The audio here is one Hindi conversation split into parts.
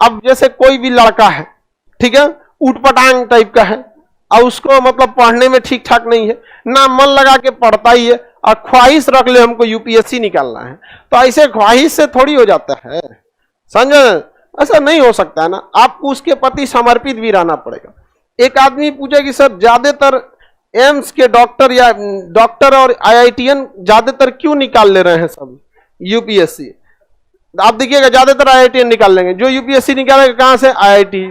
अब जैसे कोई भी लड़का है, ठीक है, उटपटांग टाइप का है और उसको मतलब पढ़ने में ठीक ठाक नहीं है, ना मन लगा के पढ़ता ही है और ख्वाहिश रख ले हमको यूपीएससी निकालना है, तो ऐसे ख्वाहिश से थोड़ी हो जाता है, समझे? ऐसा नहीं हो सकता है ना, आपको उसके प्रति समर्पित भी रहना पड़ेगा। एक आदमी पूछे कि सर ज्यादातर एम्स के डॉक्टर या डॉक्टर और आईआईटीएन ज्यादातर क्यों निकाल ले रहे हैं सब यूपीएससी? आप देखिएगा ज्यादातर आईआईटीएन निकाल लेंगे, जो यूपीएससी निकालेगा कहां से? आईआईटी,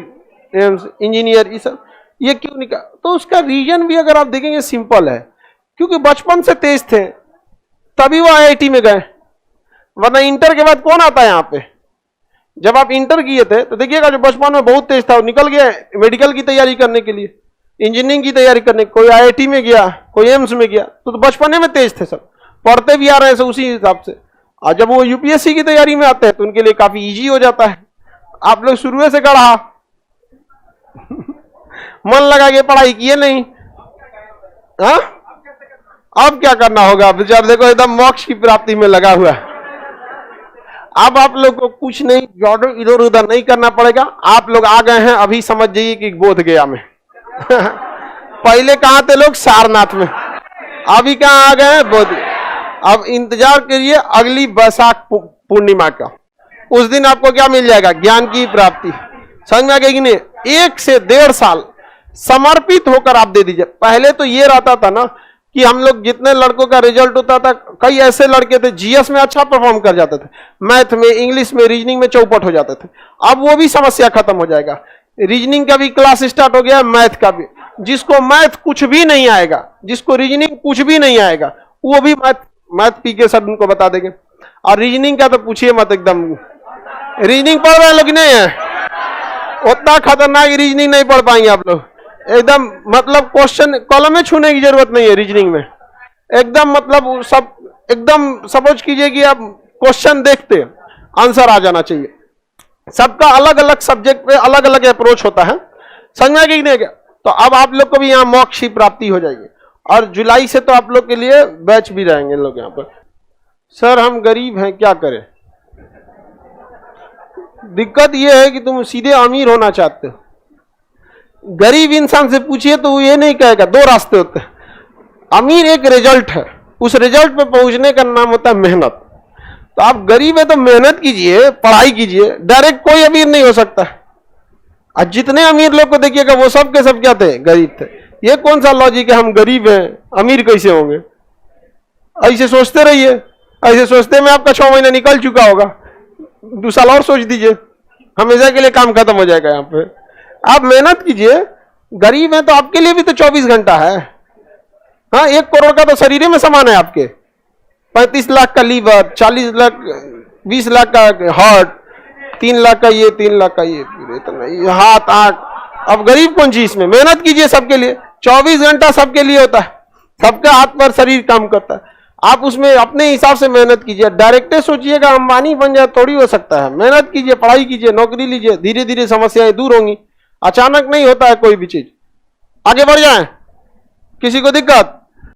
एम्स, इंजीनियर, ये सब ये क्यों निकाल? तो उसका रीजन भी अगर आप देखेंगे सिंपल है, क्योंकि बचपन से तेज थे तभी वो आईआईटी में गए, वरना इंटर के बाद कौन आता है यहाँ पे? जब आप इंटर किए थे तो देखिएगा जो बचपन में बहुत तेज था वो निकल गया मेडिकल की तैयारी करने के लिए, इंजीनियरिंग की तैयारी करने, कोई आईआईटी में गया, कोई एम्स में गया, तो बचपने में तेज थे सब, पढ़ते भी आ रहे हैं उसी हिसाब से। और जब वो यूपीएससी की तैयारी में आते हैं तो उनके लिए काफी इजी हो जाता है। आप लोग शुरू से गढ़ा मन लगा के पढ़ाई किए नहीं, हाँ? अब क्या करना होगा? बेचारा देखो एकदम मोक्ष की प्राप्ति में लगा हुआ है। अब आप लोग को कुछ नहीं इधर उधर नहीं करना पड़ेगा, आप लोग आ गए हैं अभी समझ जाइए कि बोध गया में पहले कहां थे लोग? सारनाथ में, अभी कहां आ गए हैं? बोध। अब इंतजार करिए अगली बैसाख पूर्णिमा का, उस दिन आपको क्या मिल जाएगा? ज्ञान की प्राप्ति। समझ में आ गई कि नहीं? 1 से 1.5 साल समर्पित होकर आप दे दीजिए। पहले तो ये रहता था ना कि हम लोग जितने लड़कों का रिजल्ट होता था, कई ऐसे लड़के थे जीएस में अच्छा परफॉर्म कर जाते थे, मैथ में, इंग्लिश में, रीजनिंग में चौपट हो जाते थे। अब वो भी समस्या खत्म हो जाएगा, रीजनिंग का भी क्लास स्टार्ट हो गया, मैथ का भी। जिसको मैथ कुछ भी नहीं आएगा, जिसको रीजनिंग कुछ भी नहीं आएगा, वो भी मैथ पीके सर उनको बता देंगे। और रीजनिंग का तो पूछिए मत, एकदम रीजनिंग पढ़ रहे लोग नहीं है, उतना खतरनाक रीजनिंग नहीं पढ़ पाएंगे आप लोग। एकदम मतलब क्वेश्चन कॉलम में छूने की जरूरत नहीं है रीजनिंग में, एकदम मतलब सब एकदम समझ कीजिए कि आप क्वेश्चन देखते आंसर आ जाना चाहिए। सबका अलग अलग सब्जेक्ट पे अलग अलग अप्रोच होता है, समझ में नहीं गया? तो अब आप लोग को भी यहाँ मोक्ष की प्राप्ति हो जाएगी। और जुलाई से तो आप लोग के लिए बैच भी रहेंगे लोग यहाँ पर। सर हम गरीब हैं, क्या करें? दिक्कत यह है कि तुम सीधे अमीर होना चाहते हो। गरीब इंसान से पूछिए तो वो ये नहीं कहेगा, 2 रास्ते होते हैं। अमीर एक रिजल्ट है, उस रिजल्ट पे पहुंचने का नाम होता है मेहनत। तो आप गरीब है तो मेहनत कीजिए, पढ़ाई कीजिए, डायरेक्ट कोई अमीर नहीं हो सकता। और जितने अमीर लोग को देखिएगा वो सब के सब क्या थे? गरीब थे। ये कौन सा लॉजिक है हम गरीब हैं अमीर कैसे होंगे? ऐसे सोचते रहिए, ऐसे सोचते में आपका 6 महीना निकल चुका होगा, 2 साल और सोच दीजिए, हमेशा के लिए काम खत्म हो जाएगा यहाँ पे। आप मेहनत कीजिए, गरीब हैं तो आपके लिए भी तो 24 घंटा है। हाँ, 1 करोड़ का तो शरीर में समान है आपके, 35 लाख का लीवर, 40 लाख 20 लाख का हार्ट, 3 लाख का ये, 3 लाख का ये, इतना हाथ आंख। अब गरीब कौन सी इसमें? मेहनत कीजिए सबके लिए, 24 घंटा सबके लिए होता है, सबका हाथ पर शरीर काम करता है। आप उसमें अपने हिसाब से मेहनत कीजिए, डायरेक्ट सोचिएगा अंबानी बन जाए, थोड़ी हो सकता है। मेहनत कीजिए, पढ़ाई कीजिए, नौकरी लीजिए, धीरे धीरे समस्याएं दूर होंगी। अचानक नहीं होता है कोई भी चीज। आगे बढ़ जाए, किसी को दिक्कत?